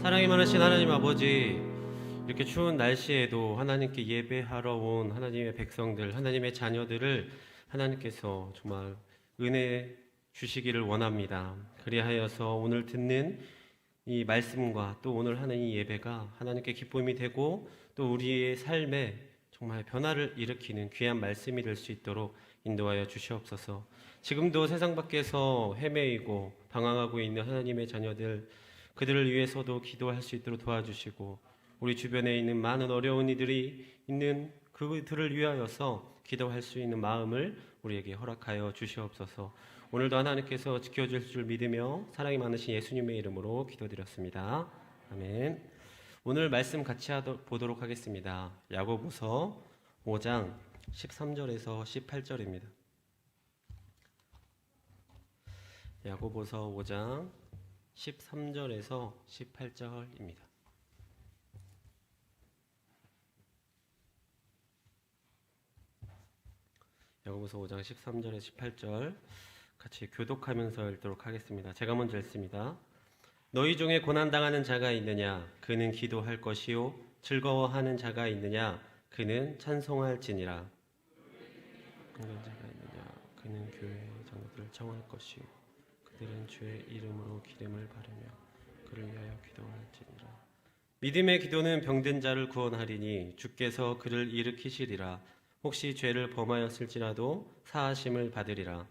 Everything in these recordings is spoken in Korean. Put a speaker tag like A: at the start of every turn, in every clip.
A: 사랑이 많으신 하나님 아버지, 이렇게 추운 날씨에도 하나님께 예배하러 온 하나님의 백성들, 하나님의 자녀들을 하나님께서 정말 은혜 주시기를 원합니다. 그리하여서 오늘 듣는 이 말씀과 또 오늘 하는 이 예배가 하나님께 기쁨이 되고 또 우리의 삶에 정말 변화를 일으키는 귀한 말씀이 될 수 있도록 인도하여 주시옵소서. 지금도 세상 밖에서 헤매이고 방황하고 있는 하나님의 자녀들, 그들을 위해서도 기도할 수 있도록 도와주시고, 우리 주변에 있는 많은 어려운 이들이 있는 그들을 위하여서 기도할 수 있는 마음을 우리에게 허락하여 주시옵소서. 오늘도 하나님께서 지켜줄 줄 믿으며 사랑이 많으신 예수님의 이름으로 기도드렸습니다. 아멘. 오늘 말씀 같이 보도록 하겠습니다. 야고보서 5장 13절에서 18절입니다. 야고보서 5장 13절에서 18절입니다. 야고보서 5장 13절에서 18절 같이 교독하면서 읽도록 하겠습니다. 제가 먼저 읽습니다. 너희 중에 고난당하는 자가 있느냐? 그는 기도할 것이요. 즐거워하는 자가 있느냐? 그는 찬송할지니라. 그는 자가 있느냐? 그는 교회의 장로들을 청할 것이요. 그들은 주의 이름으로 기름을 바르며 그를 위하여 기도할지니라. 믿음의 기도는 병든 자를 구원하리니 주께서 그를 일으키시리라. 혹시 죄를 범하였을지라도 사하심을 받으리라.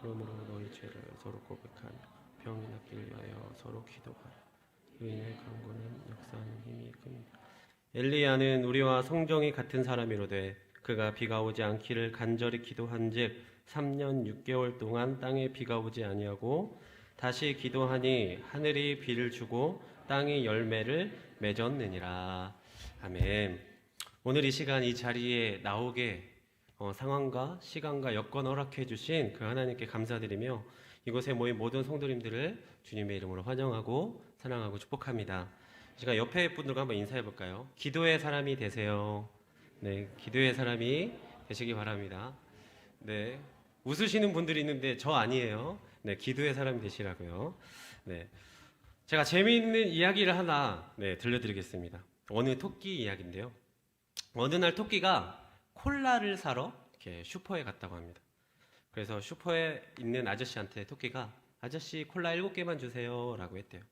A: 그러므로 너희 죄를 서로 고백하며 병이 낫기를 위하여 서로 기도하라. 의인의 간구는 역사하는 힘이 큽니다. 엘리야는 우리와 성정이 같은 사람이로되 그가 비가 오지 않기를 간절히 기도한즉 3년 6개월 동안 땅에 비가 오지 아니하고 다시 기도하니 하늘이 비를 주고 땅이 열매를 맺었느니라. 아멘. 오늘 이 시간 이 자리에 나오게 상황과 시간과 여건 허락해 주신 그 하나님께 감사드리며 이곳에 모인 모든 성도님들을 주님의 이름으로 환영하고 사랑하고 축복합니다. 제가 옆에 분들과 한번 인사해 볼까요? 기도의 사람이 되세요. 네, 기도의 사람이 되시기 바랍니다. 네, 웃으시는 분들이 있는데 저 아니에요. 네, 기도의 사람이 되시라고요. 네, 제가 재미있는 이야기를 하나 들려드리겠습니다. 어느 토끼 이야기인데요. 어느 날 토끼가 콜라를 사러 이렇게 슈퍼에 갔다고 합니다. 그래서 슈퍼에 있는 아저씨한테 토끼가 아저씨 콜라 7개만 주세요 라고 했대요.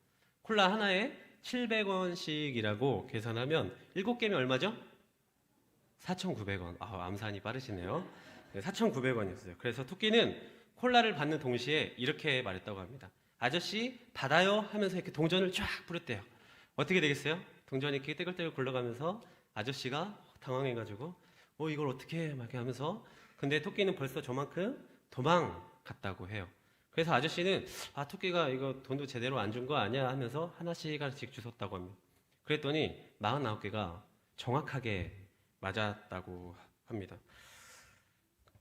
A: 콜라 하나에 700원씩이라고 계산하면 7개면 얼마죠? 4,900원. 암산이 빠르시네요. 4,900원이었어요. 그래서 토끼는 콜라를 받는 동시에 이렇게 말했다고 합니다. 아저씨 받아요 하면서 이렇게 동전을 쫙 부렸대요. 어떻게 되겠어요? 동전이 이렇게 떼글떼글 굴러가면서 아저씨가 당황해가지고 이걸 어떻게 해? 막 이렇게 하면서, 근데 토끼는 벌써 저만큼 도망갔다고 해요. 그래서 아저씨는 토끼가 이거 돈도 제대로 안 준 거 아니야 하면서 하나씩 주웠다고 합니다. 그랬더니 49개가 정확하게 맞았다고 합니다.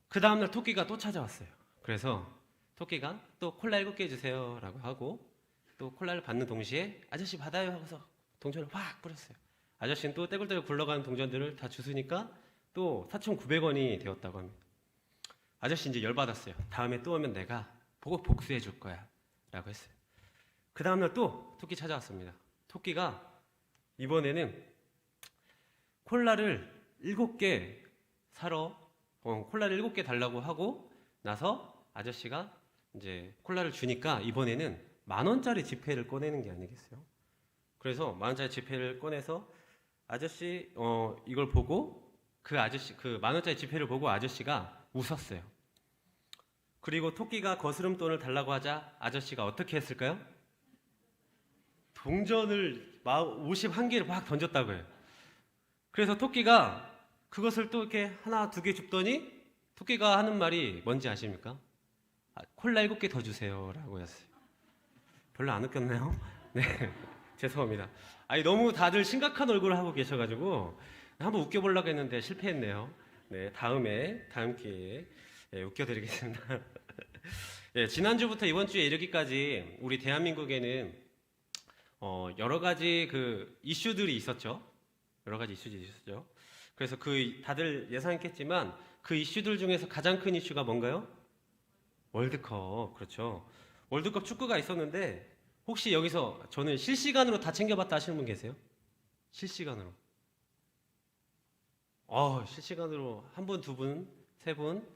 A: 그 다음날 토끼가 또 찾아왔어요. 그래서 토끼가 또 콜라 7개 주세요 라고 하고 또 콜라를 받는 동시에 아저씨 받아요 하고서 동전을 확 뿌렸어요. 아저씨는 또 떼굴떼굴 굴러가는 동전들을 다 주스니까 또 4,900원이 되었다고 합니다. 아저씨 이제 열받았어요. 다음에 또 오면 내가 보고 복수해 줄 거야 라고 했어요. 그 다음날 또 토끼 찾아왔습니다. 토끼가 이번에는 콜라를 7개 사러 콜라를 7개 달라고 하고 나서 아저씨가 이제 콜라를 주니까 이번에는 10,000원짜리 지폐를 꺼내는 게 아니겠어요? 그래서 10,000원짜리 지폐를 꺼내서 아저씨 이걸 보고 그 10,000원짜리 지폐를 보고 아저씨가 웃었어요. 그리고 토끼가 거스름돈을 달라고 하자 아저씨가 어떻게 했을까요? 동전을 51개를 막 던졌다고 해요. 그래서 토끼가 그것을 또 이렇게 하나, 2개 줍더니 토끼가 하는 말이 뭔지 아십니까? 콜라 7개 더 주세요 라고 했어요. 별로 안 웃겼나요? 네, 죄송합니다. 너무 다들 심각한 얼굴을 하고 계셔가지고 한번 웃겨보려고 했는데 실패했네요. 네, 다음 기회에 웃겨드리겠습니다. 네, 지난주부터 이번 주에 이르기까지 우리 대한민국에는 여러 가지 그 이슈들이 있었죠. 여러 가지 이슈들이 있었죠. 그래서 다들 예상했겠지만 그 이슈들 중에서 가장 큰 이슈가 뭔가요? 월드컵. 그렇죠. 월드컵 축구가 있었는데 혹시 여기서 저는 실시간으로 다 챙겨봤다 하시는 분 계세요? 실시간으로. 실시간으로 한 분, 두 분, 세 분,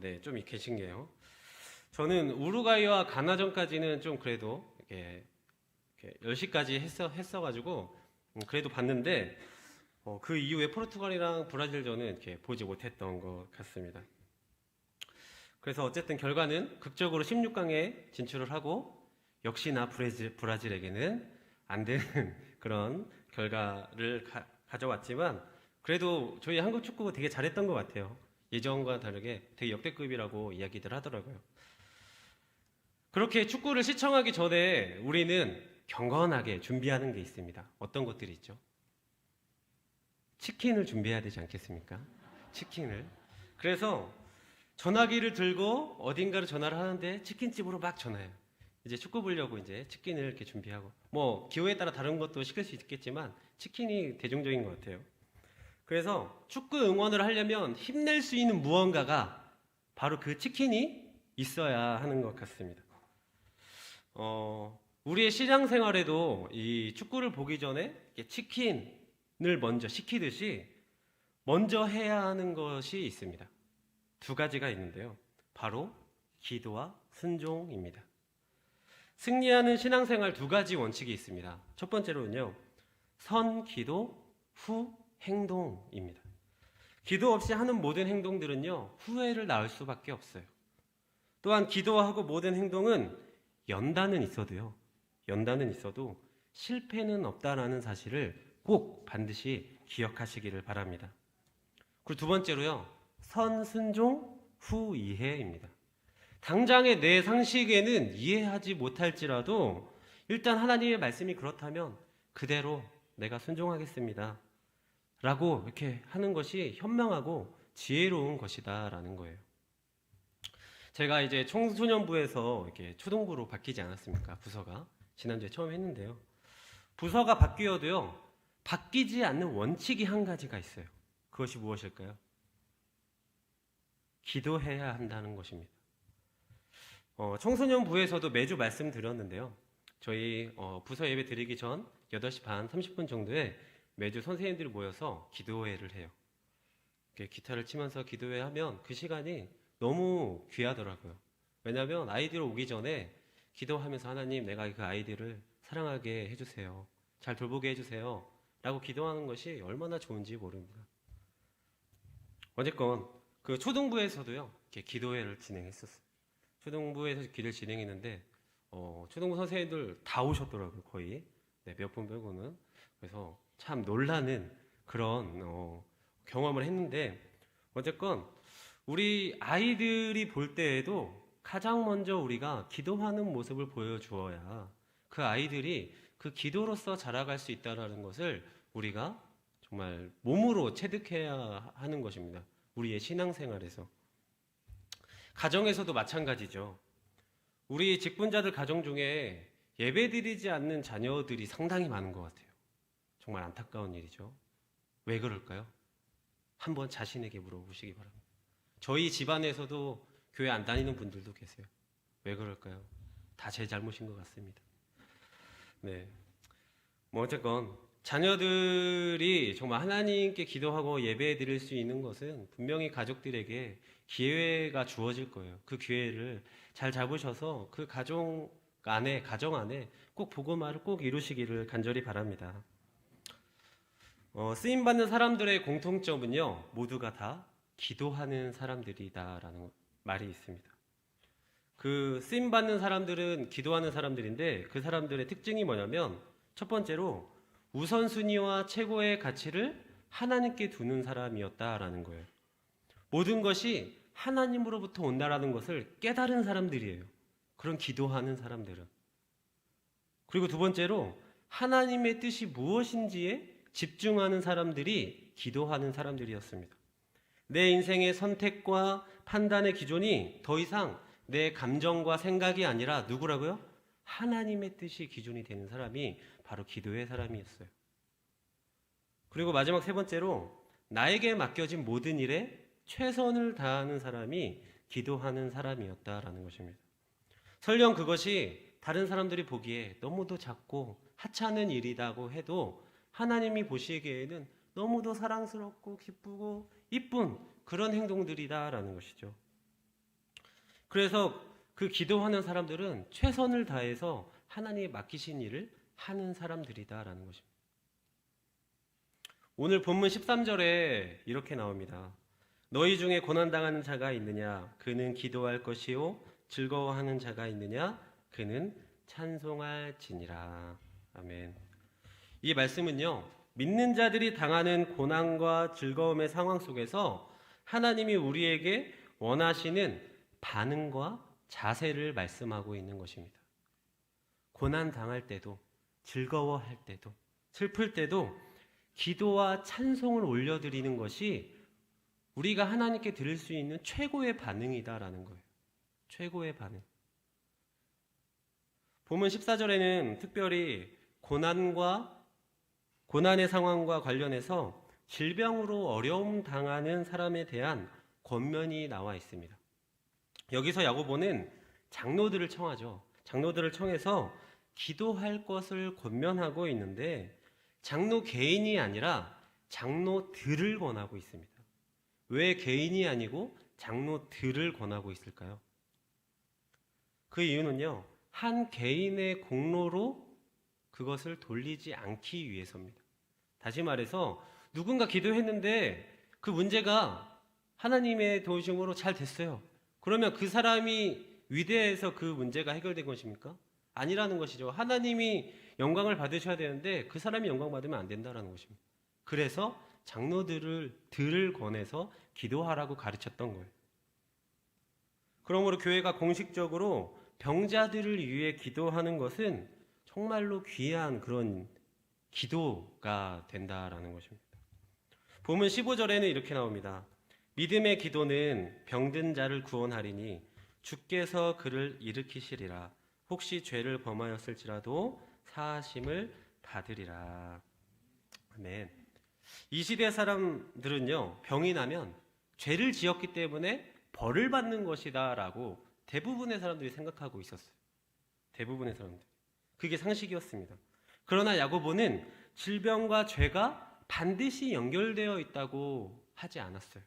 A: 네, 좀 계신게요. 저는 우루과이와 가나전까지는 좀 그래도 이렇게 10시까지 했어가지고 그래도 봤는데 그 이후에 포르투갈이랑 브라질전은 이렇게 보지 못했던 것 같습니다. 그래서 어쨌든 결과는 극적으로 16강에 진출을 하고 역시나 브라질에게는 안 되는 그런 결과를 가져왔지만 그래도 저희 한국 축구 되게 잘했던 것 같아요. 예전과 다르게 되게 역대급이라고 이야기들 하더라고요. 그렇게 축구를 시청하기 전에 우리는 경건하게 준비하는 게 있습니다. 어떤 것들이 있죠? 치킨을 준비해야 되지 않겠습니까? 치킨을. 그래서 전화기를 들고 어딘가를 전화를 하는데 치킨집으로 막 전화해요. 이제 축구 보려고 이제 치킨을 이렇게 준비하고 뭐 기호에 따라 다른 것도 시킬 수 있겠지만 치킨이 대중적인 것 같아요. 그래서 축구 응원을 하려면 힘낼 수 있는 무언가가 바로 그 치킨이 있어야 하는 것 같습니다. 우리의 신앙생활에도 이 축구를 보기 전에 치킨을 먼저 시키듯이 먼저 해야 하는 것이 있습니다. 두 가지가 있는데요. 바로 기도와 순종입니다. 승리하는 신앙생활 두 가지 원칙이 있습니다. 첫 번째로는요, 선 기도, 후 행동입니다. 기도 없이 하는 모든 행동들은요, 후회를 낳을 수밖에 없어요. 또한 기도하고 모든 행동은 연단은 있어도 실패는 없다라는 사실을 꼭 반드시 기억하시기를 바랍니다. 그리고 두 번째로요, 선순종, 후 이해입니다. 당장의 내 상식에는 이해하지 못할지라도 일단 하나님의 말씀이 그렇다면 그대로 내가 순종하겠습니다 라고 이렇게 하는 것이 현명하고 지혜로운 것이다 라는 거예요. 제가 이제 청소년부에서 이렇게 초등부로 바뀌지 않았습니까? 부서가 지난주에 처음 했는데요. 부서가 바뀌어도요, 바뀌지 않는 원칙이 한 가지가 있어요. 그것이 무엇일까요? 기도해야 한다는 것입니다. 청소년부에서도 매주 말씀드렸는데요. 저희 부서 예배 드리기 전 8시 반 30분 정도에 매주 선생님들이 모여서 기도회를 해요. 기타를 치면서 기도회 하면 그 시간이 너무 귀하더라고요. 왜냐하면 아이들 오기 전에 기도하면서 하나님 내가 그 아이들을 사랑하게 해주세요. 잘 돌보게 해주세요. 라고 기도하는 것이 얼마나 좋은지 모릅니다. 어쨌건 그 초등부에서도요, 이렇게 기도회를 진행했었어요. 초등부에서 기도를 진행했는데 초등부 선생님들 다 오셨더라고요. 거의 몇 분 빼고는. 그래서 참 놀라는 그런 경험을 했는데 어쨌건 우리 아이들이 볼 때에도 가장 먼저 우리가 기도하는 모습을 보여주어야 그 아이들이 그 기도로서 자라갈 수 있다는 것을 우리가 정말 몸으로 체득해야 하는 것입니다. 우리의 신앙생활에서. 가정에서도 마찬가지죠. 우리 직분자들 가정 중에 예배드리지 않는 자녀들이 상당히 많은 것 같아요. 정말 안타까운 일이죠. 왜 그럴까요? 한번 자신에게 물어보시기 바랍니다. 저희 집안에서도 교회 안 다니는 분들도 계세요. 왜 그럴까요? 다 제 잘못인 것 같습니다. 네. 뭐 어쨌건 자녀들이 정말 하나님께 기도하고 예배 드릴 수 있는 것은 분명히 가족들에게 기회가 주어질 거예요. 그 기회를 잘 잡으셔서 그 가정 안에 꼭 복음화를 꼭 이루시기를 간절히 바랍니다. 쓰임받는 사람들의 공통점은요, 모두가 다 기도하는 사람들이다라는 말이 있습니다. 그 쓰임받는 사람들은 기도하는 사람들인데 그 사람들의 특징이 뭐냐면 첫 번째로 우선순위와 최고의 가치를 하나님께 두는 사람이었다라는 거예요. 모든 것이 하나님으로부터 온다라는 것을 깨달은 사람들이에요. 그런 기도하는 사람들은. 그리고 두 번째로 하나님의 뜻이 무엇인지에 집중하는 사람들이 기도하는 사람들이었습니다. 내 인생의 선택과 판단의 기준이 더 이상 내 감정과 생각이 아니라 누구라고요? 하나님의 뜻이 기준이 되는 사람이 바로 기도의 사람이었어요. 그리고 마지막 세 번째로 나에게 맡겨진 모든 일에 최선을 다하는 사람이 기도하는 사람이었다라는 것입니다. 설령 그것이 다른 사람들이 보기에 너무도 작고 하찮은 일이라고 해도 하나님이 보시기에는 너무도 사랑스럽고 기쁘고 이쁜 그런 행동들이다라는 것이죠. 그래서 그 기도하는 사람들은 최선을 다해서 하나님이 맡기신 일을 하는 사람들이다라는 것입니다. 오늘 본문 13절에 이렇게 나옵니다. 너희 중에 고난당하는 자가 있느냐? 그는 기도할 것이요. 즐거워하는 자가 있느냐? 그는 찬송할지니라. 아멘. 이 말씀은요, 믿는 자들이 당하는 고난과 즐거움의 상황 속에서 하나님이 우리에게 원하시는 반응과 자세를 말씀하고 있는 것입니다. 고난 당할 때도, 즐거워할 때도, 슬플 때도 기도와 찬송을 올려드리는 것이 우리가 하나님께 드릴 수 있는 최고의 반응이다라는 거예요. 최고의 반응. 본문 14절에는 특별히 고난의 상황과 관련해서 질병으로 어려움 당하는 사람에 대한 권면이 나와 있습니다. 여기서 야고보는 장로들을 청하죠. 장로들을 청해서 기도할 것을 권면하고 있는데 장로 개인이 아니라 장로들을 권하고 있습니다. 왜 개인이 아니고 장로들을 권하고 있을까요? 그 이유는요, 한 개인의 공로로 그것을 돌리지 않기 위해서입니다. 다시 말해서 누군가 기도했는데 그 문제가 하나님의 도우심으로 잘 됐어요. 그러면 그 사람이 위대해서 그 문제가 해결된 것입니까? 아니라는 것이죠. 하나님이 영광을 받으셔야 되는데 그 사람이 영광 받으면 안 된다는 것입니다. 그래서 장로들을 권해서 기도하라고 가르쳤던 거예요. 그러므로 교회가 공식적으로 병자들을 위해 기도하는 것은 정말로 귀한 그런 기도가 된다라는 것입니다. 본문 15절에는 이렇게 나옵니다. 믿음의 기도는 병든 자를 구원하리니 주께서 그를 일으키시리라. 혹시 죄를 범하였을지라도 사하심을 받으리라. 아멘. 이 시대 사람들은요, 병이 나면 죄를 지었기 때문에 벌을 받는 것이다 라고 대부분의 사람들이 생각하고 있었어요. 대부분의 사람들. 그게 상식이었습니다. 그러나 야고보는 질병과 죄가 반드시 연결되어 있다고 하지 않았어요.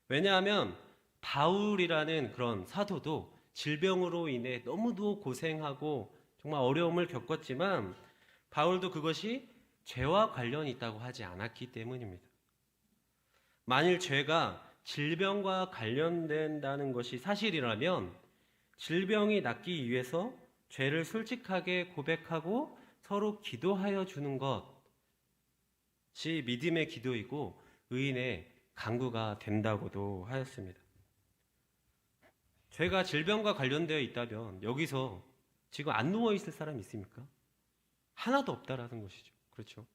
A: 왜냐하면 바울이라는 그런 사도도 질병으로 인해 너무도 고생하고 정말 어려움을 겪었지만 바울도 그것이 죄와 관련이 있다고 하지 않았기 때문입니다. 만일 죄가 질병과 관련된다는 것이 사실이라면 질병이 낫기 위해서 죄를 솔직하게 고백하고 서로 기도하여 주는 것이 믿음의 기도이고 의인의 간구가 된다고도 하였습니다. 죄가 질병과 관련되어 있다면 여기서 지금 안 누워 있을 사람이 있습니까? 하나도 없다라는 것이죠. 그렇죠?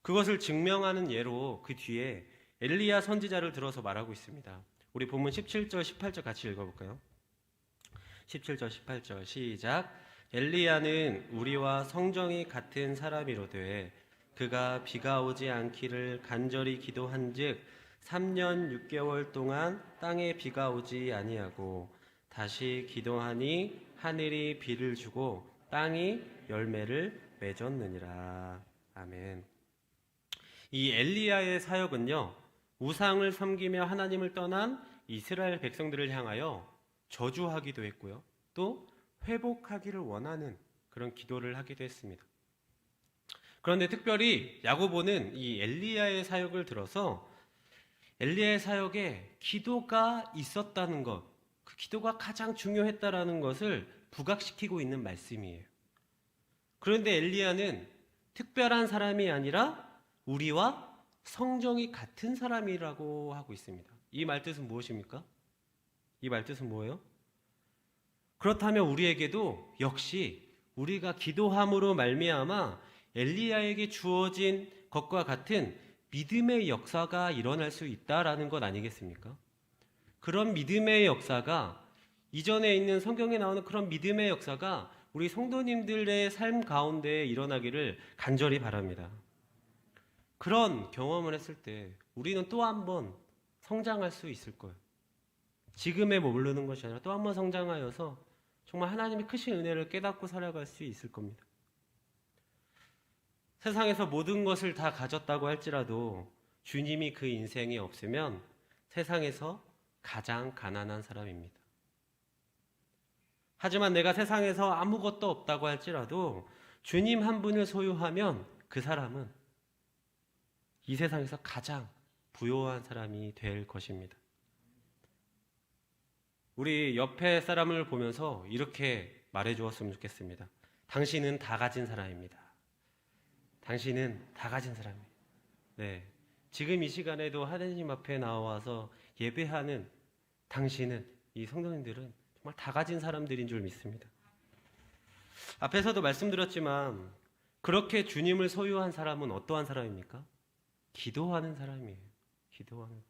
A: 그것을 증명하는 예로 그 뒤에 엘리야 선지자를 들어서 말하고 있습니다. 우리 본문 17절, 18절 같이 읽어볼까요? 17절, 18절 시작. 엘리야는 우리와 성정이 같은 사람이로되 그가 비가 오지 않기를 간절히 기도한즉 3년 6개월 동안 땅에 비가 오지 아니하고 다시 기도하니 하늘이 비를 주고 땅이 열매를 맺었느니라. 아멘. 이 엘리야의 사역은요, 우상을 섬기며 하나님을 떠난 이스라엘 백성들을 향하여 저주하기도 했고요, 또 회복하기를 원하는 그런 기도를 하기도 했습니다. 그런데 특별히 야고보는 이 엘리야의 사역을 들어서 엘리야의 사역에 기도가 있었다는 것, 그 기도가 가장 중요했다라는 것을 부각시키고 있는 말씀이에요. 그런데 엘리야는 특별한 사람이 아니라 우리와 성정이 같은 사람이라고 하고 있습니다. 이 말뜻은 무엇입니까? 이 말뜻은 뭐예요? 그렇다면 우리에게도 역시 우리가 기도함으로 말미암아 엘리야에게 주어진 것과 같은 믿음의 역사가 일어날 수 있다라는 것 아니겠습니까? 그런 믿음의 역사가 이전에 있는 성경에 나오는 그런 믿음의 역사가 우리 성도님들의 삶 가운데 일어나기를 간절히 바랍니다. 그런 경험을 했을 때 우리는 또 한 번 성장할 수 있을 거예요. 지금에 머무르는 것이 아니라 또 한 번 성장하여서 정말 하나님의 크신 은혜를 깨닫고 살아갈 수 있을 겁니다. 세상에서 모든 것을 다 가졌다고 할지라도 주님이 그 인생에 없으면 세상에서 가장 가난한 사람입니다. 하지만 내가 세상에서 아무것도 없다고 할지라도 주님 한 분을 소유하면 그 사람은 이 세상에서 가장 부요한 사람이 될 것입니다. 우리 옆에 사람을 보면서 이렇게 말해 주었으면 좋겠습니다. 당신은 다 가진 사람입니다. 당신은 다 가진 사람이에요. 네. 지금 이 시간에도 하나님 앞에 나와서 예배하는 당신은, 이 성도님들은 정말 다 가진 사람들인 줄 믿습니다. 앞에서도 말씀드렸지만 그렇게 주님을 소유한 사람은 어떠한 사람입니까? 기도하는 사람이에요. 기도하는.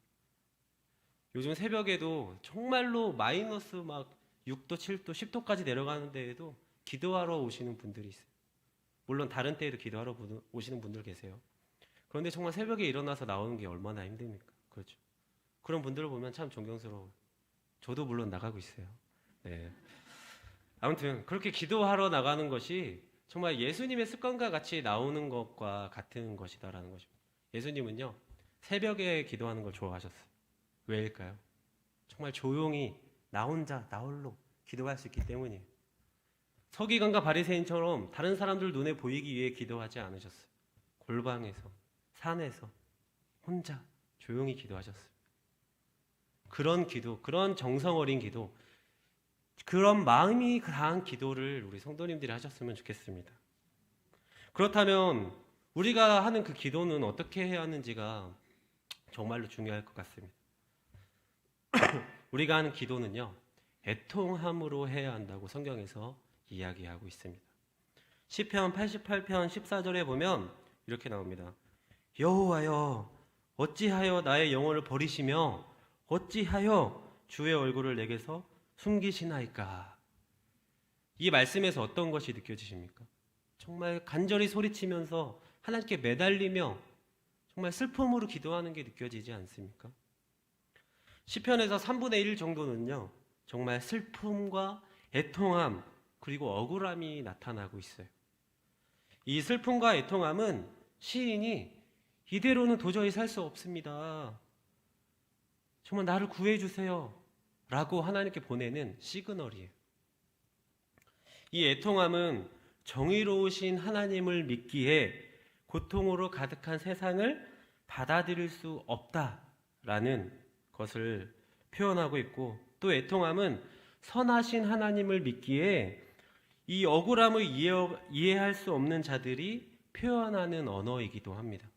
A: 요즘 새벽에도 정말로 마이너스 막 6도, 7도, 10도까지 내려가는 데에도 기도하러 오시는 분들이 있어요. 물론 다른 때에도 기도하러 오시는 분들 계세요. 그런데 정말 새벽에 일어나서 나오는 게 얼마나 힘듭니까? 그렇죠. 그런 분들을 보면 참 존경스러워요. 저도 물론 나가고 있어요. 네. 아무튼 그렇게 기도하러 나가는 것이 정말 예수님의 습관과 같이 나오는 것과 같은 것이다라는 것입니다. 예수님은요, 새벽에 기도하는 걸 좋아하셨어요. 왜일까요? 정말 조용히 나 혼자 나 홀로 기도할 수 있기 때문이에요. 서기관과 바리새인처럼 다른 사람들 눈에 보이기 위해 기도하지 않으셨어요. 골방에서, 산에서 혼자 조용히 기도하셨어요. 그런 기도, 그런 정성 어린 기도, 그런 마음이 강한 기도를 우리 성도님들이 하셨으면 좋겠습니다. 그렇다면 우리가 하는 그 기도는 어떻게 해야 하는지가 정말로 중요할 것 같습니다. 우리가 하는 기도는요, 애통함으로 해야 한다고 성경에서 이야기하고 있습니다. 시편 88편 14절에 보면 이렇게 나옵니다. 여호와여, 어찌하여 나의 영혼을 버리시며 어찌하여 주의 얼굴을 내게서 숨기시나이까. 이 말씀에서 어떤 것이 느껴지십니까? 정말 간절히 소리치면서 하나님께 매달리며 정말 슬픔으로 기도하는 게 느껴지지 않습니까? 시편에서 3분의 1 정도는요, 정말 슬픔과 애통함 그리고 억울함이 나타나고 있어요. 이 슬픔과 애통함은 시인이 이대로는 도저히 살 수 없습니다, 정말 나를 구해주세요 라고 하나님께 보내는 시그널이에요. 이 애통함은 정의로우신 하나님을 믿기에 고통으로 가득한 세상을 받아들일 수 없다라는 것을 표현하고 있고, 또 애통함은 선하신 하나님을 믿기에 이 억울함을 이해할 수 없는 자들이 표현하는 언어이기도 합니다.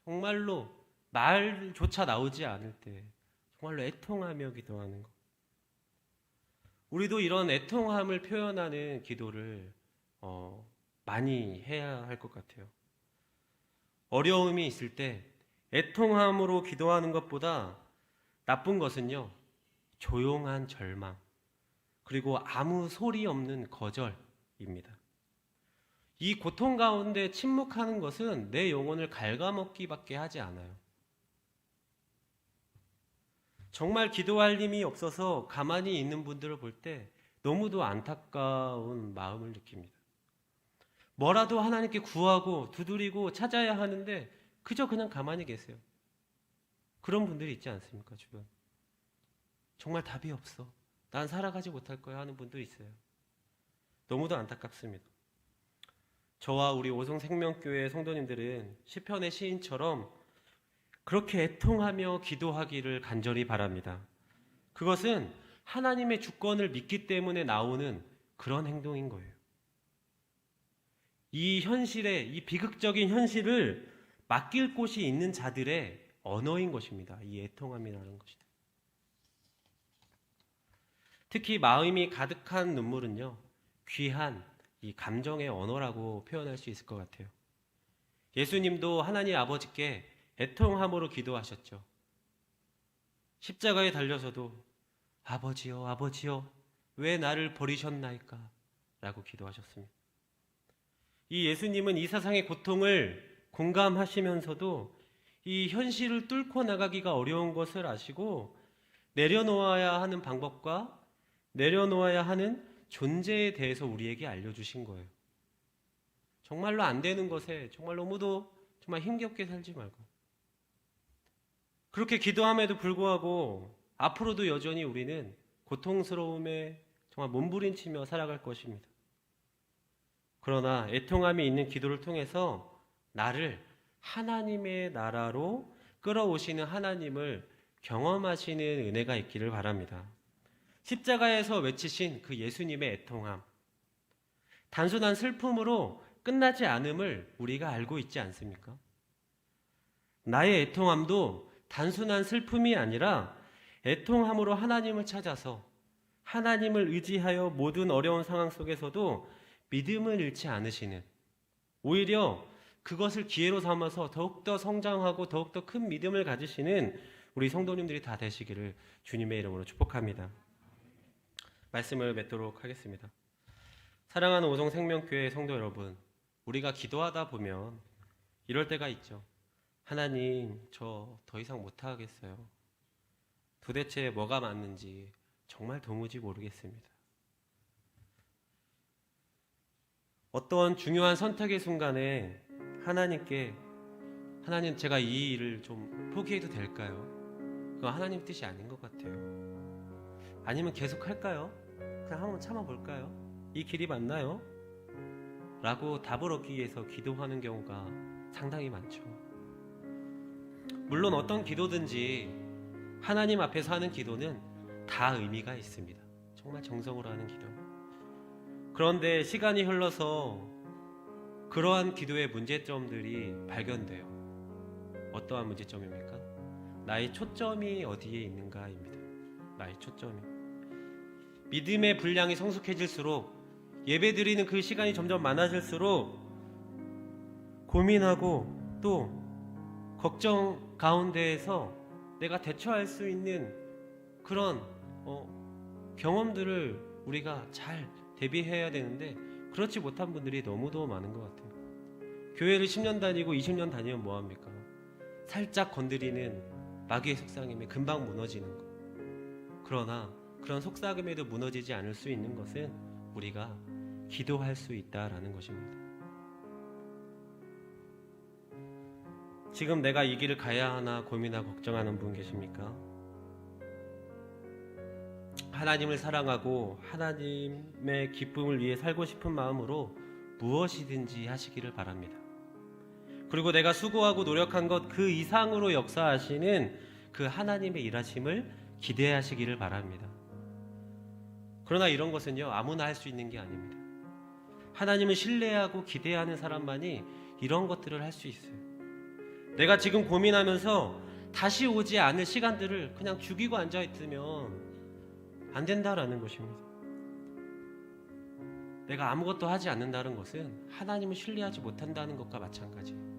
A: 정말로 말조차 나오지 않을 때 정말로 애통하며 기도하는 것. 우리도 이런 애통함을 표현하는 기도를 많이 해야 할 것 같아요. 어려움이 있을 때 애통함으로 기도하는 것보다 나쁜 것은요, 조용한 절망, 그리고 아무 소리 없는 거절입니다. 이 고통 가운데 침묵하는 것은 내 영혼을 갉아먹기밖에 하지 않아요. 정말 기도할 힘이 없어서 가만히 있는 분들을 볼 때 너무도 안타까운 마음을 느낍니다. 뭐라도 하나님께 구하고 두드리고 찾아야 하는데 그저 그냥 가만히 계세요. 그런 분들이 있지 않습니까, 주변? 정말 답이 없어, 난 살아가지 못할 거야 하는 분도 있어요. 너무도 안타깝습니다. 저와 우리 오송생명교회 성도님들은 시편의 시인처럼 그렇게 애통하며 기도하기를 간절히 바랍니다. 그것은 하나님의 주권을 믿기 때문에 나오는 그런 행동인 거예요. 이 현실에, 이 비극적인 현실을 맡길 곳이 있는 자들의 언어인 것입니다. 이 애통함이라는 것이. 특히 마음이 가득한 눈물은요, 귀한 이 감정의 언어라고 표현할 수 있을 것 같아요. 예수님도 하나님 아버지께 애통함으로 기도하셨죠. 십자가에 달려서도 아버지여, 아버지여, 왜 나를 버리셨나이까? 라고 기도하셨습니다. 이 예수님은 이 세상의 고통을 공감하시면서도 이 현실을 뚫고 나가기가 어려운 것을 아시고 내려놓아야 하는 방법과 내려놓아야 하는 존재에 대해서 우리에게 알려주신 거예요. 정말로 안 되는 것에 정말 너무도 정말 힘겹게 살지 말고, 그렇게 기도함에도 불구하고 앞으로도 여전히 우리는 고통스러움에 정말 몸부림치며 살아갈 것입니다. 그러나 애통함이 있는 기도를 통해서 나를 하나님의 나라로 끌어오시는 하나님을 경험하시는 은혜가 있기를 바랍니다. 십자가에서 외치신 그 예수님의 애통함, 단순한 슬픔으로 끝나지 않음을 우리가 알고 있지 않습니까? 나의 애통함도 단순한 슬픔이 아니라 애통함으로 하나님을 찾아서 하나님을 의지하여 모든 어려운 상황 속에서도 믿음을 잃지 않으시는, 오히려 그것을 기회로 삼아서 더욱더 성장하고 더욱더 큰 믿음을 가지시는 우리 성도님들이 다 되시기를 주님의 이름으로 축복합니다. 말씀을 맺도록 하겠습니다. 사랑하는 오송생명교회 성도 여러분, 우리가 기도하다 보면 이럴 때가 있죠. 하나님, 저 더 이상 못하겠어요. 도대체 뭐가 맞는지 정말 도무지 모르겠습니다. 어떤 중요한 선택의 순간에 하나님께, 하나님, 제가 이 일을 좀 포기해도 될까요? 그건 하나님 뜻이 아닌 것 같아요. 아니면 계속 할까요? 그냥 한번 참아볼까요? 이 길이 맞나요? 라고 답을 얻기 위해서 기도하는 경우가 상당히 많죠. 물론 어떤 기도든지 하나님 앞에서 하는 기도는 다 의미가 있습니다. 정말 정성으로 하는 기도. 그런데 시간이 흘러서 그러한 기도의 문제점들이 발견돼요. 어떠한 문제점입니까? 나의 초점이 어디에 있는가입니다. 나의 초점이. 믿음의 분량이 성숙해질수록, 예배드리는 그 시간이 점점 많아질수록 고민하고 또 걱정 가운데에서 내가 대처할 수 있는 그런 경험들을 우리가 잘 대비해야 되는데, 그렇지 못한 분들이 너무도 많은 것 같아요. 교회를 10년 다니고 20년 다니면 뭐합니까? 살짝 건드리는 마귀의 속삭임에 금방 무너지는 것. 그러나 그런 속삭임에도 무너지지 않을 수 있는 것은 우리가 기도할 수 있다라는 것입니다. 지금 내가 이 길을 가야 하나 고민하고 걱정하는 분 계십니까? 하나님을 사랑하고 하나님의 기쁨을 위해 살고 싶은 마음으로 무엇이든지 하시기를 바랍니다. 그리고 내가 수고하고 노력한 것 그 이상으로 역사하시는 그 하나님의 일하심을 기대하시기를 바랍니다. 그러나 이런 것은요, 아무나 할 수 있는 게 아닙니다. 하나님을 신뢰하고 기대하는 사람만이 이런 것들을 할 수 있어요. 내가 지금 고민하면서 다시 오지 않을 시간들을 그냥 죽이고 앉아있으면 안 된다라는 것입니다. 내가 아무것도 하지 않는다는 것은 하나님을 신뢰하지 못한다는 것과 마찬가지예요.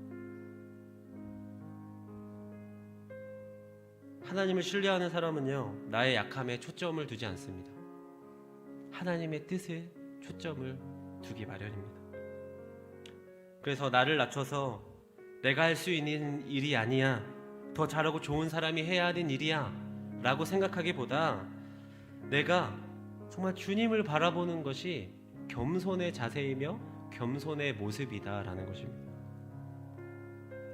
A: 하나님을 신뢰하는 사람은요, 나의 약함에 초점을 두지 않습니다. 하나님의 뜻에 초점을 두기 마련입니다. 그래서 나를 낮춰서 내가 할 수 있는 일이 아니야, 더 잘하고 좋은 사람이 해야 하는 일이야 라고 생각하기보다 내가 정말 주님을 바라보는 것이 겸손의 자세이며 겸손의 모습이다 라는 것입니다.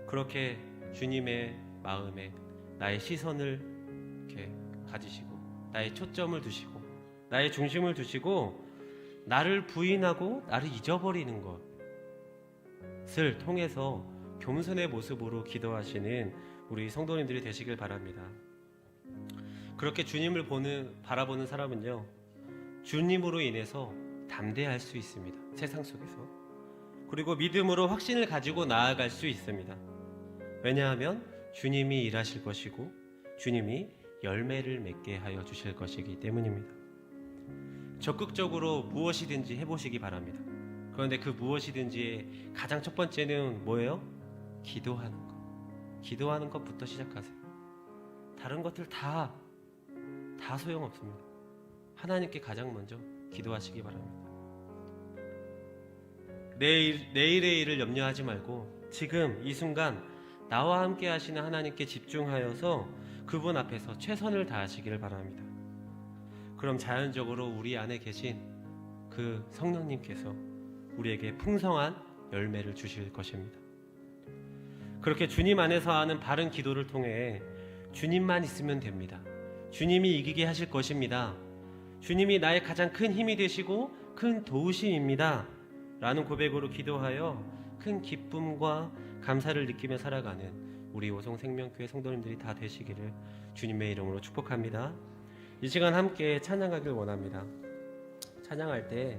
A: 그렇게 주님의 마음에 나의 시선을 이렇게 가지시고 나의 초점을 두시고 나의 중심을 두시고 나를 부인하고 나를 잊어버리는 것을 통해서 겸손의 모습으로 기도하시는 우리 성도님들이 되시길 바랍니다. 그렇게 주님을 바라보는 사람은요, 주님으로 인해서 담대할 수 있습니다. 세상 속에서. 그리고 믿음으로 확신을 가지고 나아갈 수 있습니다. 왜냐하면 주님이 일하실 것이고 주님이 열매를 맺게 하여 주실 것이기 때문입니다. 적극적으로 무엇이든지 해보시기 바랍니다. 그런데 그 무엇이든지의 가장 첫 번째는 뭐예요? 기도하는 것. 기도하는 것부터 시작하세요. 다른 것들 다 소용없습니다. 하나님께 가장 먼저 기도하시기 바랍니다. 내일의 일을 염려하지 말고 지금 이 순간 나와 함께 하시는 하나님께 집중하여서 그분 앞에서 최선을 다하시기를 바랍니다. 그럼 자연적으로 우리 안에 계신 그 성령님께서 우리에게 풍성한 열매를 주실 것입니다. 그렇게 주님 안에서 하는 바른 기도를 통해 주님만 있으면 됩니다. 주님이 이기게 하실 것입니다. 주님이 나의 가장 큰 힘이 되시고 큰 도우심입니다 라는 고백으로 기도하여 큰 기쁨과 감사를 느끼며 살아가는 우리 오송생명교회 성도님들이 다 되시기를 주님의 이름으로 축복합니다. 이 시간 함께 찬양하길 원합니다. 찬양할 때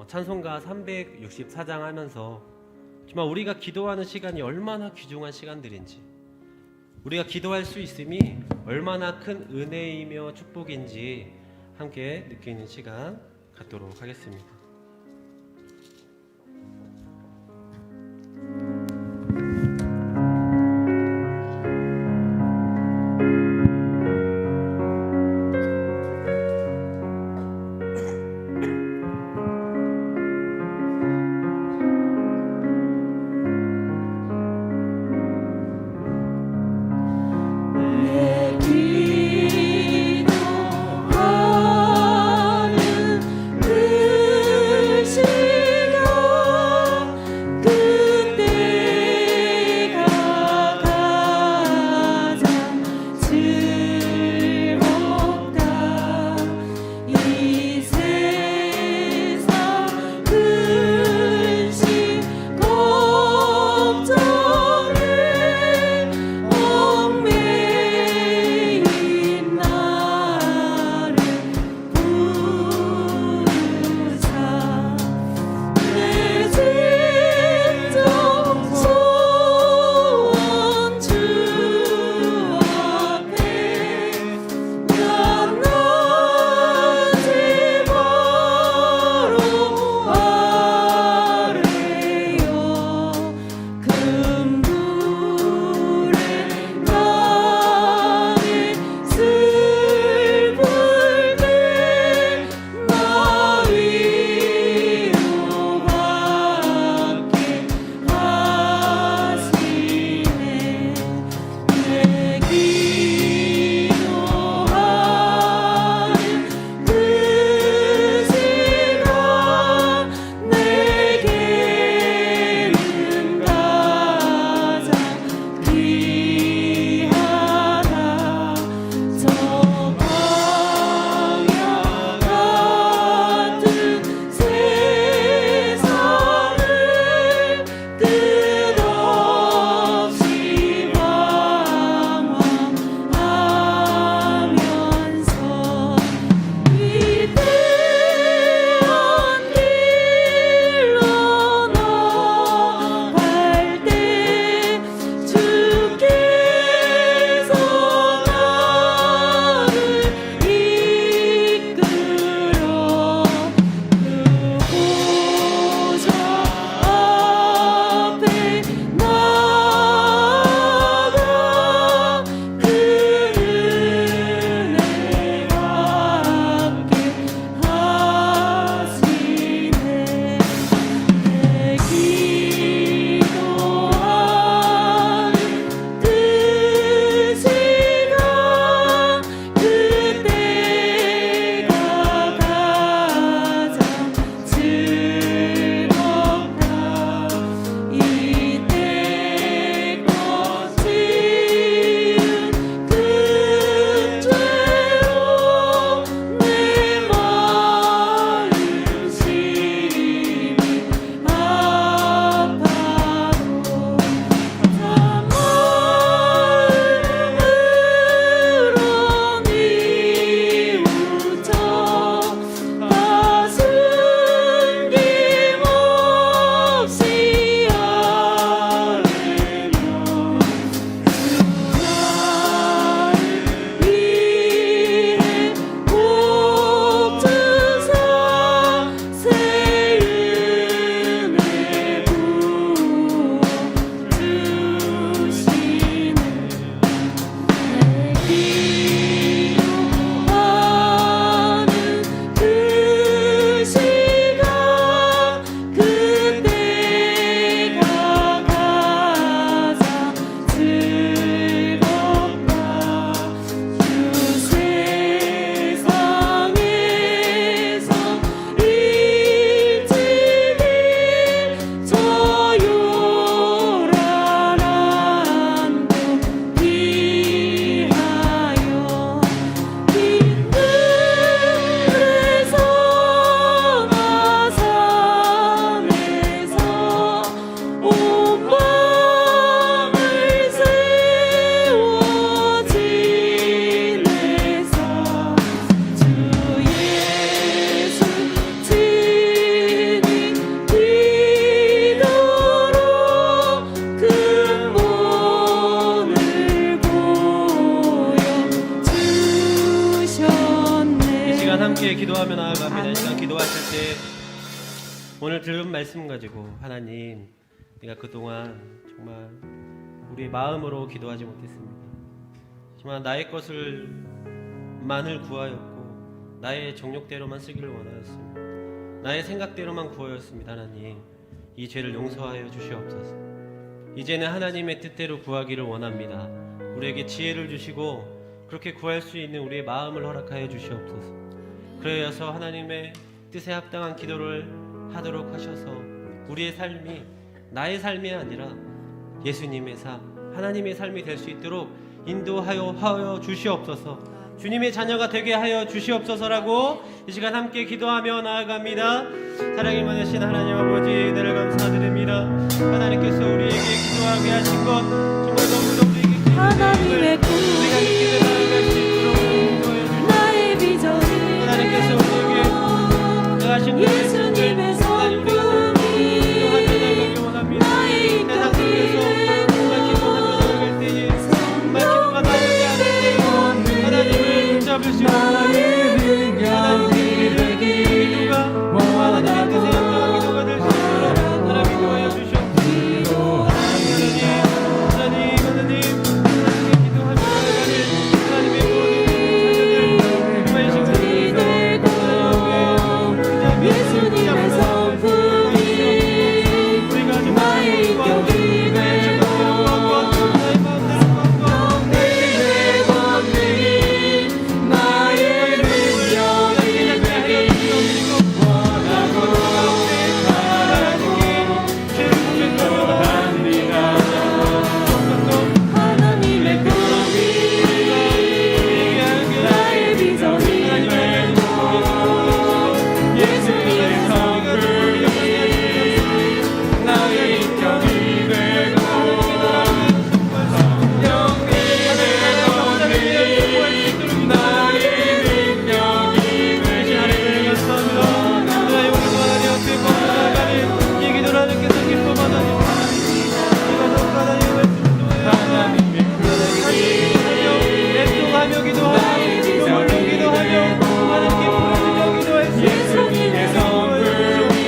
A: 찬송가 364장 하면서 정말 우리가 기도하는 시간이 얼마나 귀중한 시간들인지, 우리가 기도할 수 있음이 얼마나 큰 은혜이며 축복인지 함께 느끼는 시간 갖도록 하겠습니다.
B: 기도하는
A: 일단 기도하실 때 오늘 들은 말씀 가지고 하나님, 내가 그동안 정말 우리의 마음으로 기도하지 못했습니다. 정말 나의 것을 만을 구하였고 나의 정욕대로만 쓰기를 원하였습니다. 나의 생각대로만 구하였습니다. 하나님, 이 죄를 용서하여 주시옵소서. 이제는 하나님의 뜻대로 구하기를 원합니다. 우리에게 지혜를 주시고 그렇게 구할 수 있는 우리의 마음을 허락하여 주시옵소서. 그래서 하나님의 뜻에 합당한 기도를 하도록 하셔서 우리의 삶이 나의 삶이 아니라 예수님의 삶, 하나님의 삶이 될 수 있도록 인도하여 주시옵소서. 주님의 자녀가 되게 하여 주시옵소서라고 이 시간 함께 기도하며 나아갑니다. 사랑이 많으신 하나님 아버지, 은혜를 감사드립니다. 하나님께서 우리에게 기도하게 하신 것 정말 너무도 우리에게
B: 하나님의 꿈,
A: 우리가 믿기를 나아갈 수 있도록 인도해 주시옵소서.
B: 나의 비전이
A: 하나님께서 우리에게 하신
B: 예수님의 성품이
A: 기도하며 나가기 원합니다.
B: 나의
A: 세상 속에서 정말 기도하며 나갈 때에 정말 기도가 나오지 않을 때에 하나님을 붙잡을 수 있는 하나님의 기도가 하나님의 뜻에 합당한 기도가 될 수 있도록 하나님 인도하여 주시옵소서. 하나님 기도하며 나가는 하나님의 모든 자녀들 정말 이 시간에
B: 예수님의 성품이
A: 우리가 정말
B: 나의 인격이 되고 영광의 권능이 나의 능력이 되기 원하고 바랍니다. 하나님의 꿈이 나의 비전이 되고 예수님의 성품이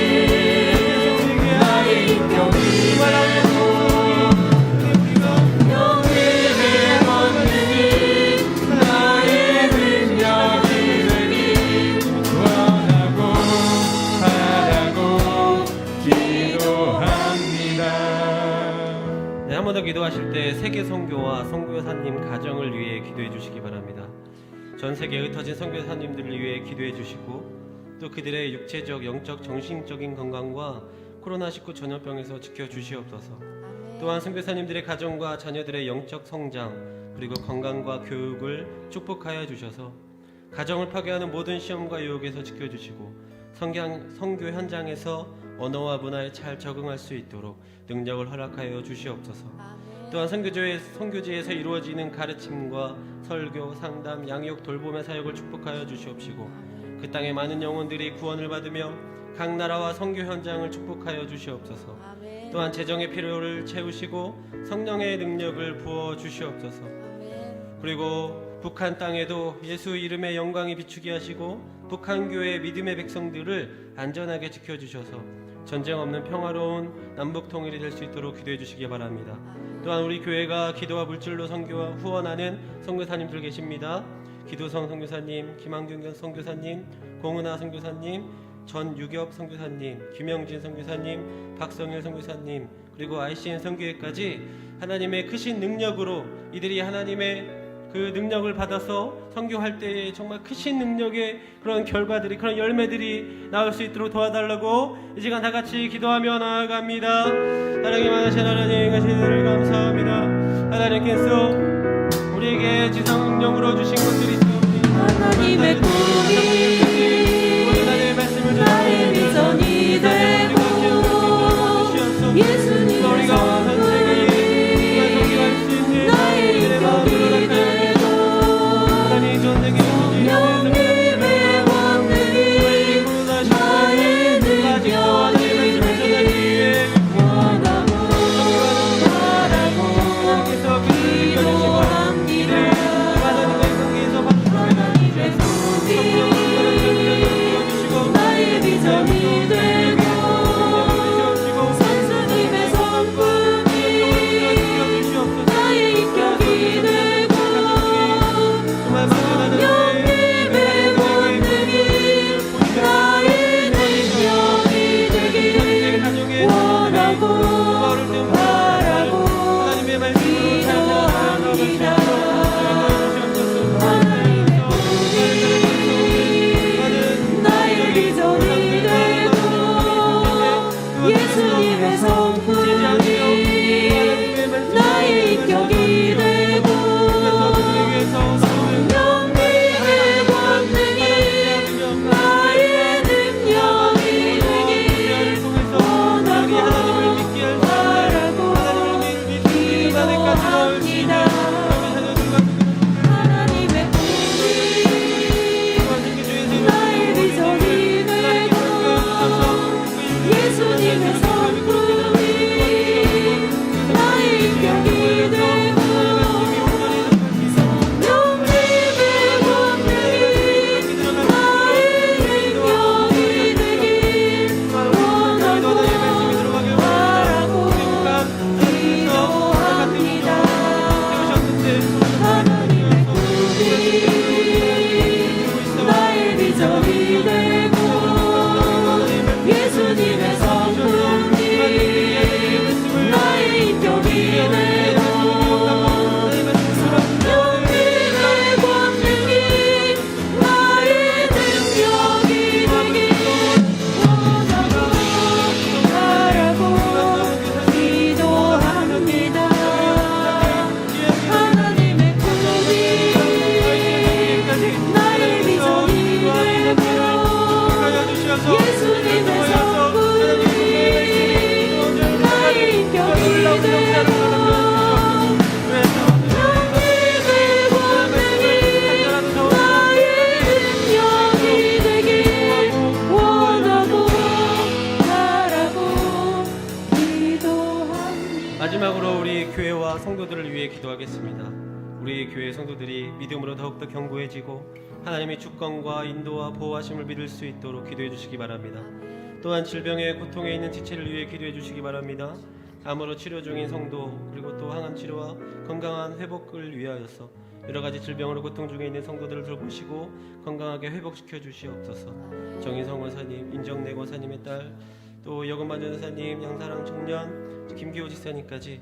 B: 나의 인격이 되고 예수님의 성품이 나의 인격이 영광의 권능이 나의 능력이 되기 원하고 바라고 기도합니다.
A: 네, 한 번 더 기도하실 때 세계 선교와 선교사님 가정을 위해 기도해 주시기 바랍니다. 전 세계에 흩어진 선교사님들을 위해 기도해 주시고 또 그들의 육체적, 영적, 정신적인 건강과 코로나19 전염병에서 지켜 주시옵소서. 또한 선교사님들의 가정과 자녀들의 영적 성장 그리고 건강과 교육을 축복하여 주셔서 가정을 파괴하는 모든 시험과 유혹에서 지켜주시고 선교 현장에서 언어와 문화에 잘 적응할 수 있도록 능력을 허락하여 주시옵소서. 또한 선교지에서 이루어지는 가르침과 설교, 상담, 양육, 돌봄의 사역을 축복하여 주시옵시고 그 땅의 많은 영혼들이 구원을 받으며 각 나라와 선교 현장을 축복하여 주시옵소서. 또한 재정의 필요를 채우시고 성령의 능력을 부어 주시옵소서. 그리고 북한 땅에도 예수 이름의 영광이 비추게 하시고 북한 교회의 믿음의 백성들을 안전하게 지켜주셔서 전쟁 없는 평화로운 남북 통일이 될 수 있도록 기도해 주시기 바랍니다. 또한 우리 교회가 기도와 물질로 선교와 후원하는 선교사님들 계십니다. 기도성 선교사님, 김한균 선교사님, 공은하 선교사님, 전유겹 선교사님, 김영진 선교사님, 박성일 선교사님, 그리고 ICN 선교회까지 하나님의 크신 능력으로 이들이 하나님의 그 능력을 받아서 선교할 때에 정말 크신 능력의 그런 결과들이, 그런 열매들이 나올 수 있도록 도와달라고 이 시간 다 같이 기도하며 나아갑니다. 사랑이 많으신 하나님, 가시를 감사합니다. 하나님께서 우리에게 지성령으로 주신 것들이 있습니다.
B: 하나님의 꿈이
A: 하나님의 말씀을
B: 나의 비전이 되고 예수님의 성품이 나의 인격이 되고 영광의 권능이 나의 능력이 원하고 바라고 기도합니다. 하나님의 꿈이 비전이 되고 선생님의 성품이 나의 인격이 되고 성령님의 권능이 나의 능력이 되길 원하고 바라고 기도합니다. 하나님의 꿈이 나의 비전이 되고 예수님의 성품이 나의 인격이 되고 성령님의 권능이 나의 능력이 되길 원하고 바라고 기도합니다. 하나님의 꿈이 나의 비전이 되고 예수님의 성품이 나의 인격이 되고 성령님의 권능이 나의 능력이 되길 원하고 바라고 기도합니다. 하나님의 꿈이 나의 비전이 되고 예수님의 성품이 나의 인격이 되고 성령님의 권능이 나의 능력이 되길 원하고 바라고 기도합니다. 하나님의 꿈이 나의 비전이 되고 예수님의 성품이 나의 인격이 되고 성령님의 권능이 나의 능력이 되길 원하고 바라고 기도합니다.
A: 마지막으로 우리 교회와 성도들을 위해 기도하겠습니다. 우리 교회 성도들이 믿음으로 더욱더 견고해지고 하나님의 주권과 인도와 보호하심을 믿을 수 있도록 기도해 주시기 바랍니다. 또한 질병의 고통에 있는 지체를 위해 기도해 주시기 바랍니다. 암으로 치료 중인 성도 그리고 또 항암 치료와 건강한 회복을 위하여서 여러 가지 질병으로 고통 중에 있는 성도들을 돌보시고 건강하게 회복시켜 주시옵소서. 정인성 원사님, 인정내 원사님의 딸, 또 여금만 전사님, 양사랑 청년, 김기호 지사님까지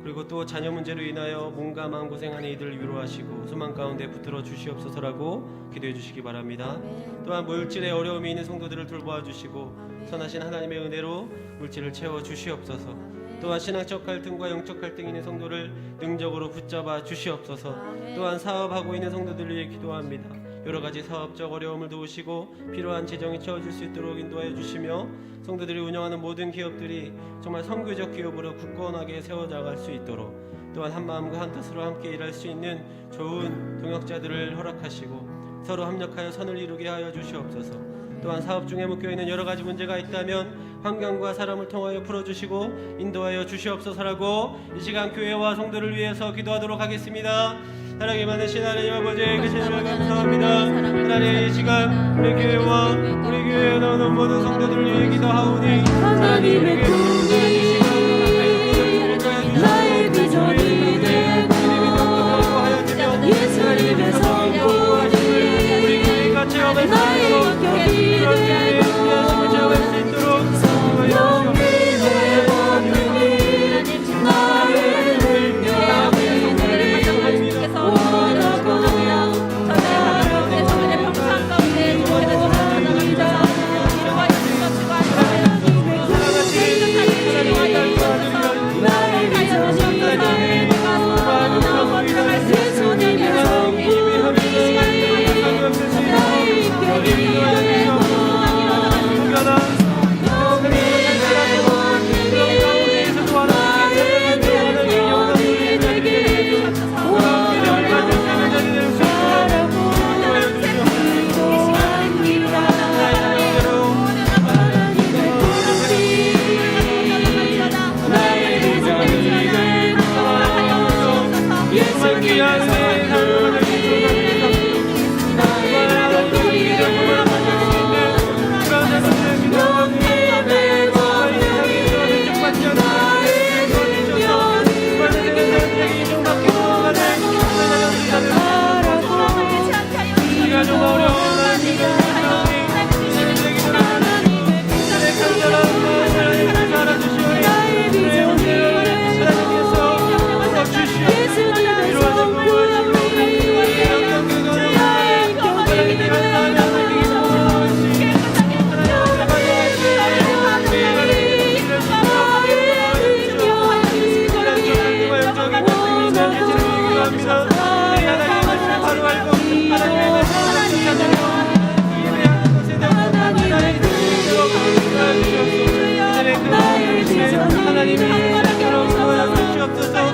A: 그리고 또 자녀 문제로 인하여 몸과 마음 고생하는 이들을 위로하시고 소망 가운데 붙들어 주시옵소서라고 기도해 주시기 바랍니다. 또한 물질에 어려움이 있는 성도들을 돌보아 주시고 선하신 하나님의 은혜로 물질을 채워 주시옵소서. 또한 신앙적 갈등과 영적 갈등이 있는 성도를 능적으로 붙잡아 주시옵소서. 또한 사업하고 있는 성도들을 위해 기도합니다. 여러 가지 사업적 어려움을 도우시고 필요한 재정이 채워질 수 있도록 인도하여 주시며 성도들이 운영하는 모든 기업들이 정말 선교적 기업으로 굳건하게 세워나갈 수 있도록 또한 한 마음과 한 뜻으로 함께 일할 수 있는 좋은 동역자들을 허락하시고 서로 합력하여 선을 이루게 하여 주시옵소서. 또한 사업 중에 묶여있는 여러 가지 문제가 있다면 환경과 사람을 통하여 풀어주시고 인도하여 주시옵소서라고 이 시간 교회와 성도를 위해서 기도하도록 하겠습니다. 사랑이 많으신 하나님 아버지 그 신을 감사합니다. 하나님 이 시간 우리 교회와 우리 교회에 나오는 모든 성도들을 위해 기도하오니
B: 하나님의 꿈이 나의 비전이 되고 예수님의 성품이 나의 인격이 되고 성령님의 권능이 나의 능력이 되길 원하고 기도합니다. 하나님의 꿈이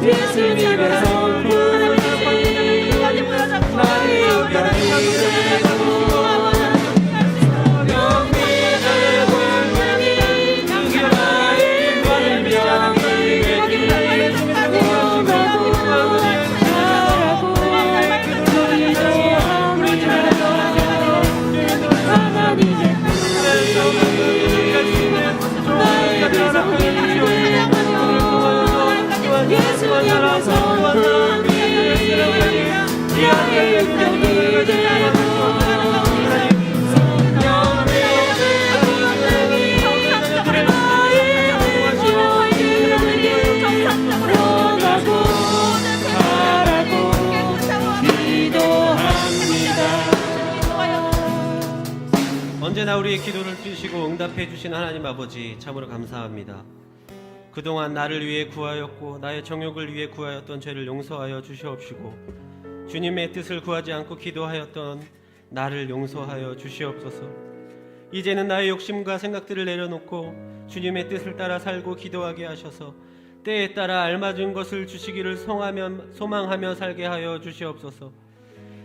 B: 예수님의 성품을 나의 변이 되고 영민의 본능이 나의 발명이 원하고 잘하고 하나님의 나의 배송이 예수님의 성품이 나의 변이 되고
A: 언제나 우리의 기도를 들으시고 응답해 주신 하나님 아버지 참으로 감사합니다. 그동안 나를 위해 구하였고 나의 정욕을 위해 구하였던 죄를 용서하여 주시옵시고 주님의 뜻을 구하지 않고 기도하였던 나를 용서하여 주시옵소서. 이제는 나의 욕심과 생각들을 내려놓고 주님의 뜻을 따라 살고 기도하게 하셔서 때에 따라 알맞은 것을 주시기를 소망하며 살게 하여 주시옵소서.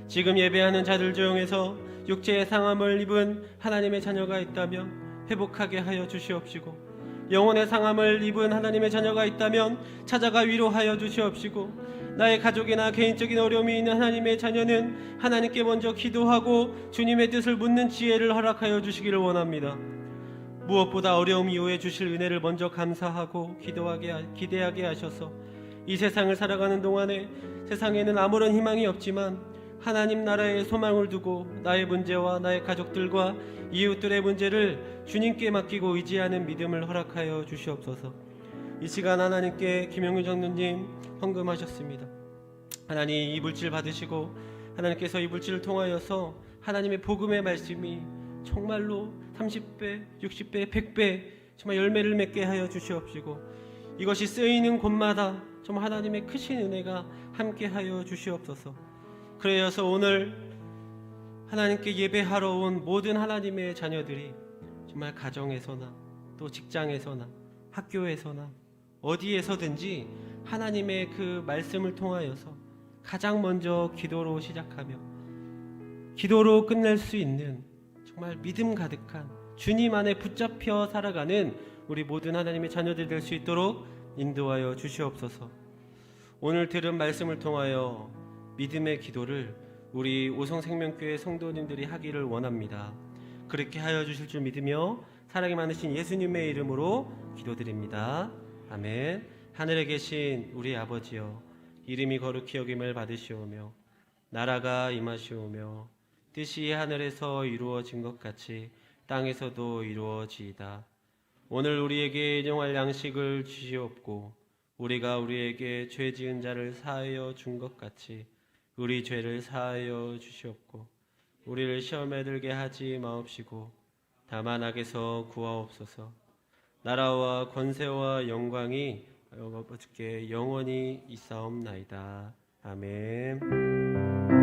A: 지금 예배하는 자들 중에서 육체의 상함을 입은 하나님의 자녀가 있다면 회복하게 하여 주시옵시고 영혼의 상함을 입은 하나님의 자녀가 있다면 찾아가 위로하여 주시옵시고 나의 가족이나 개인적인 어려움이 있는 하나님의 자녀는 하나님께 먼저 기도하고 주님의 뜻을 묻는 지혜를 허락하여 주시기를 원합니다. 무엇보다 어려움 이후에 주실 은혜를 먼저 감사하고 기대하게 하셔서 이 세상을 살아가는 동안에 세상에는 아무런 희망이 없지만 하나님 나라에 소망을 두고 나의 문제와 나의 가족들과 이웃들의 문제를 주님께 맡기고 의지하는 믿음을 허락하여 주시옵소서. 이 시간 하나님께 김영윤 장로님 헌금하셨습니다. 하나님 이 물질 받으시고 하나님께서 이 물질을 통하여서 하나님의 복음의 말씀이 정말로 30배, 60배, 100배 정말 열매를 맺게 하여 주시옵시고 이것이 쓰이는 곳마다 정말 하나님의 크신 은혜가 함께 하여 주시옵소서. 그래서 오늘 하나님께 예배하러 온 모든 하나님의 자녀들이 정말 가정에서나 또 직장에서나 학교에서나 어디에서든지 하나님의 그 말씀을 통하여서 가장 먼저 기도로 시작하며 기도로 끝낼 수 있는 정말 믿음 가득한 주님 안에 붙잡혀 살아가는 우리 모든 하나님의 자녀들 될 수 있도록 인도하여 주시옵소서. 오늘 들은 말씀을 통하여 믿음의 기도를 우리 오성생명교회 성도님들이 하기를 원합니다. 그렇게 하여 주실 줄 믿으며 사랑이 많으신 예수님의 이름으로 기도드립니다. 아멘. 하늘에 계신 우리 아버지여, 이름이 거룩히 여김을 받으시오며 나라가 임하시오며 뜻이 하늘에서 이루어진 것 같이 땅에서도 이루어지이다. 오늘 우리에게 일용할 양식을 주시옵고 우리가 우리에게 죄 지은 자를 사하여 준 것 같이 우리 죄를 사하여 주시옵고 우리를 시험에 들게 하지 마옵시고 다만 악에서 구하옵소서. 나라와 권세와 영광이 아버지께 영원히 있사옵나이다. 아멘.